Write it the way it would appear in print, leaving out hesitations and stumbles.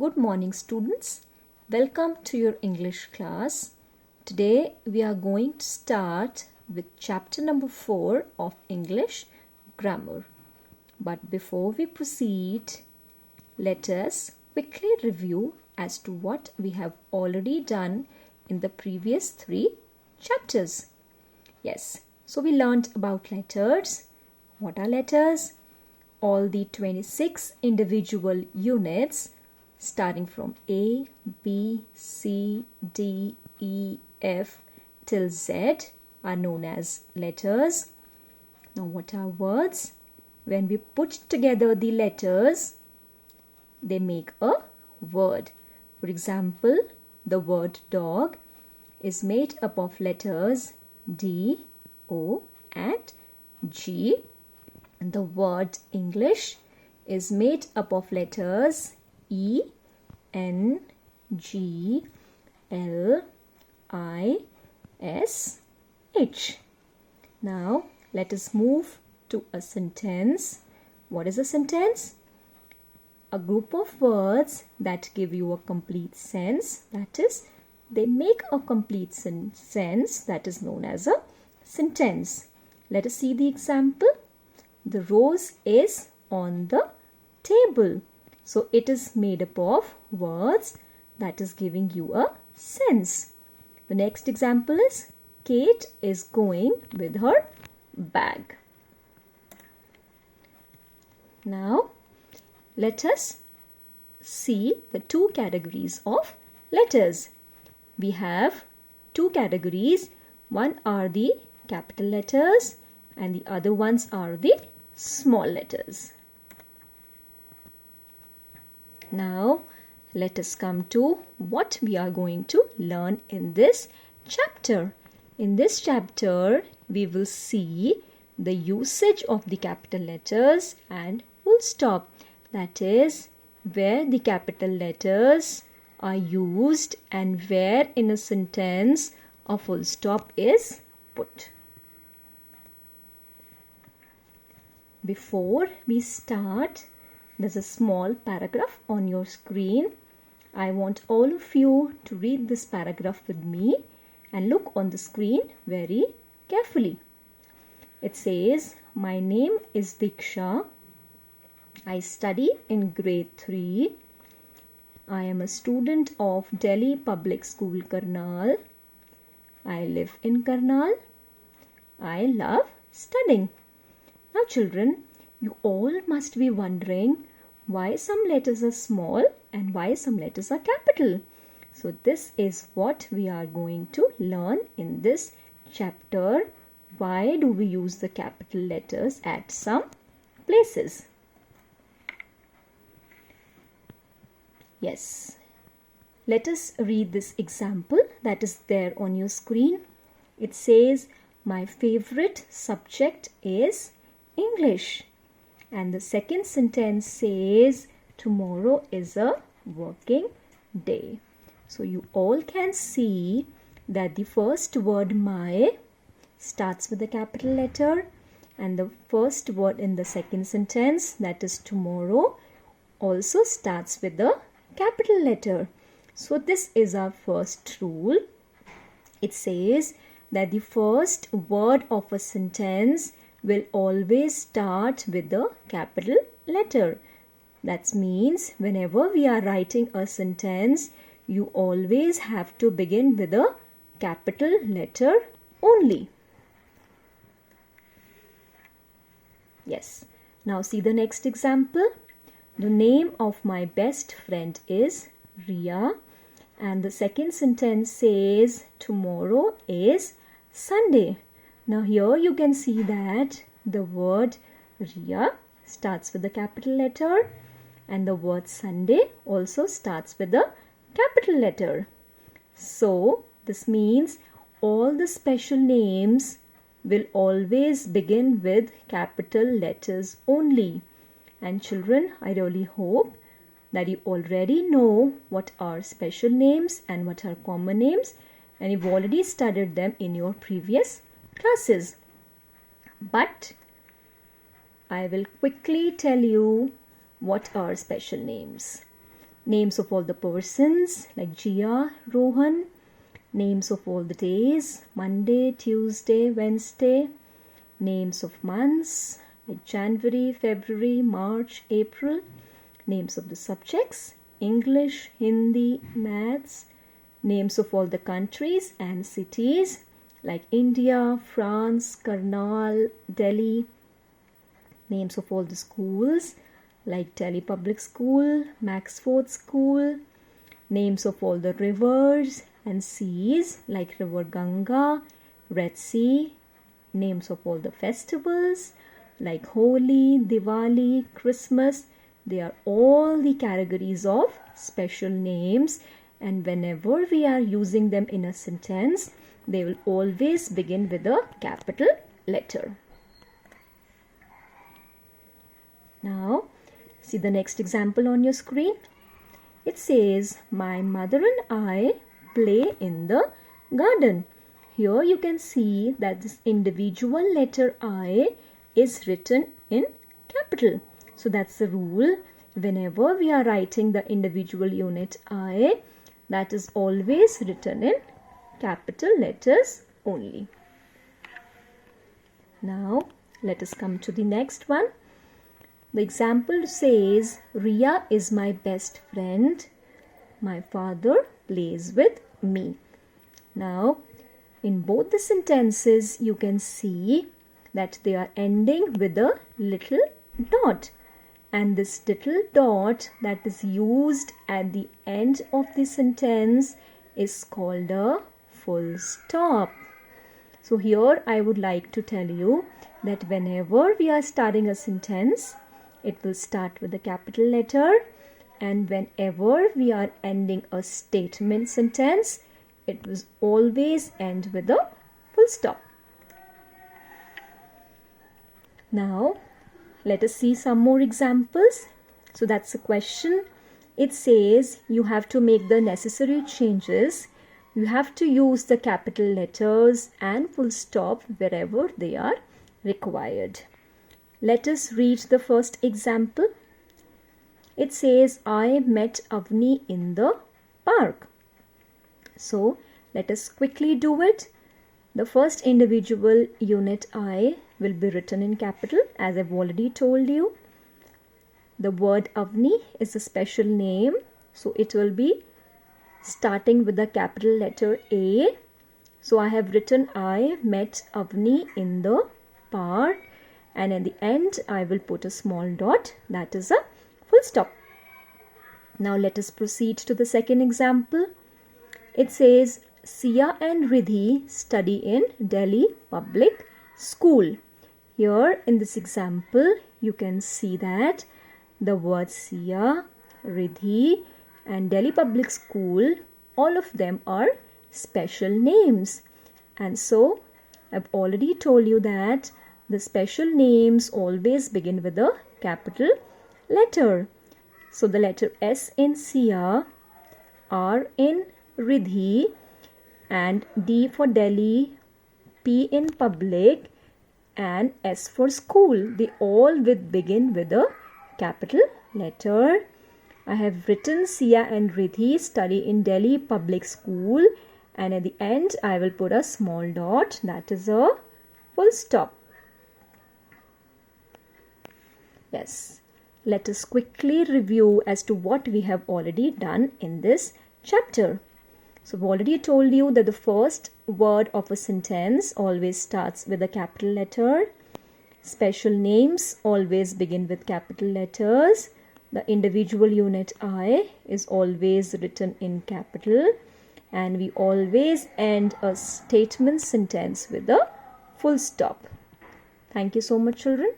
Good morning, students. Welcome to your English class. Today we are going to start with chapter number 4 of English grammar. But before we proceed, let us quickly review as to what we have already done in the previous 3 chapters. Yes, so we learned about letters. What are letters? All the 26 individual units starting from A, B, C, D, E, F till Z are known as letters. Now what are words? When we put together the letters, they make a word. For example, the word dog is made up of letters D, O and G. And the word English is made up of letters E, N, G, L, I, S, H. Now, let us move to a sentence. What is a sentence? A group of words that give you a complete sense. That is, they make a complete sense. That is known as a sentence. Let us see the example. The rose is on the table. So it is made up of words that is giving you a sense. The next example is Kate is going with her bag. Now let us see the 2 categories of letters. We have 2 categories. One are the capital letters and the other ones are the small letters. Now, let us come to what we are going to learn in this chapter. In this chapter, we will see the usage of the capital letters and full stop. That is, where the capital letters are used and where in a sentence a full stop is put. Before we start, there's a small paragraph on your screen. I want all of you to read this paragraph with me and look on the screen very carefully. It says, my name is Diksha. I study in grade 3. I am a student of Delhi Public School, Karnal. I live in Karnal. I love studying. Now children, you all must be wondering why some letters are small and why some letters are capital. So this is what we are going to learn in this chapter. Why do we use the capital letters at some places? Yes. Let us read this example that is there on your screen. It says, my favorite subject is English. And the second sentence says, tomorrow is a working day. So you all can see that the first word my starts with a capital letter and the first word in the second sentence, that is tomorrow, also starts with a capital letter. So this is our first rule. It says that the first word of a sentence will always start with a capital letter. That means whenever we are writing a sentence, you always have to begin with a capital letter only. Yes. Now see the next example. The name of my best friend is Ria. And the second sentence says tomorrow is Sunday. Now here you can see that the word Ria starts with a capital letter and the word Sunday also starts with a capital letter. So this means all the special names will always begin with capital letters only. And children, I really hope that you already know what are special names and what are common names, and you've already studied them in your previous classes. But I will quickly tell you what are special names. Names of all the persons like Jia, Rohan. Names of all the days, Monday, Tuesday, Wednesday. Names of months like January, February, March, April. Names of the subjects, English, Hindi, maths. Names of all the countries and cities like India, France, Karnal, Delhi. Names of all the schools like Delhi Public School, Maxford School. Names of all the rivers and seas like River Ganga, Red Sea. Names of all the festivals like Holi, Diwali, Christmas. They are all the categories of special names, and whenever we are using them in a sentence, they will always begin with a capital letter. Now, see the next example on your screen. It says, my mother and I play in the garden. Here you can see that this individual letter I is written in capital. So that's the rule. Whenever we are writing the individual unit I, that is always written in capital letters only. Now, let us come to the next one. The example says, Ria is my best friend. My father plays with me. Now, in both the sentences, you can see that they are ending with a little dot. And this little dot that is used at the end of the sentence is called a full stop. So here I would like to tell you that whenever we are starting a sentence, it will start with a capital letter, and whenever we are ending a statement sentence, it will always end with a full stop. Now, let us see some more examples. So that's a question. It says you have to make the necessary changes. You have to use the capital letters and full stop wherever they are required. Let us read the first example. It says, I met Avni in the park. So, let us quickly do it. The first individual unit I will be written in capital, as I've already told you. The word Avni is a special name, so it will be starting with the capital letter A. So, I have written I met Avni in the park. And at the end, I will put a small dot, that is a full stop. Now let us proceed to the second example. It says, Sia and Riddhi study in Delhi Public School. Here in this example, you can see that the words Sia, Riddhi and Delhi Public School, all of them are special names. And so, I've already told you that the special names always begin with a capital letter. So the letter S in Sia, R in Riddhi, and D for Delhi, P in public, and S for school. They all begin with a capital letter. I have written Sia and Riddhi study in Delhi Public School, and at the end I will put a small dot, that is a full stop. Yes, let us quickly review as to what we have already done in this chapter. So, I've already told you that the first word of a sentence always starts with a capital letter. Special names always begin with capital letters. The individual unit I is always written in capital. And we always end a statement sentence with a full stop. Thank you so much, children.